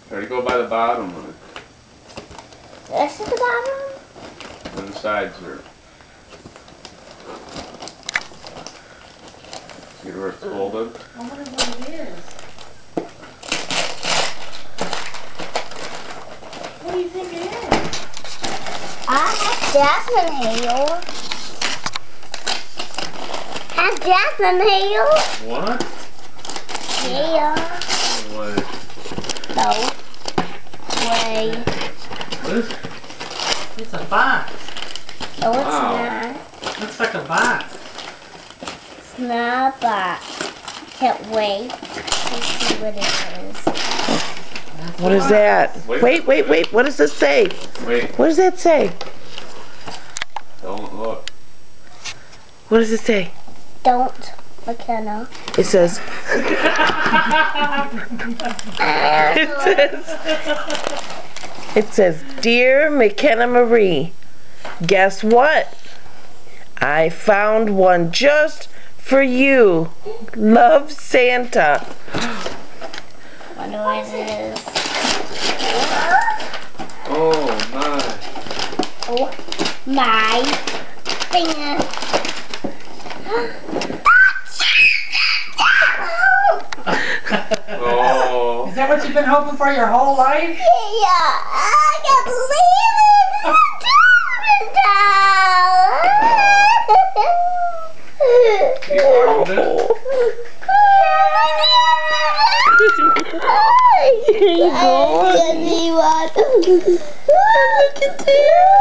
Try to go by the bottom of it. This is the bottom? And the sides are. See where it's folded? I wonder what it is. What do you think it is? I have jasmine hair. Has jasmine hair? What? Yeah. What? No. Way. What is it? It's a box. No, it's Wow. not. Looks like a box. It's not a box. Can't wait to see what it is. What is that? Wait. Wait. What does this say? Wait, What does that say? don't look. What does it say? Don't, McKenna. It says. It says, Dear McKenna Marie, guess what? I found one just for you. Love, Santa. Wonder what it is. Oh my. Oh, my finger. Oh. Is that what you've been hoping for your whole life? Yeah, I can't believe it. You found it? Here you go. Look at this.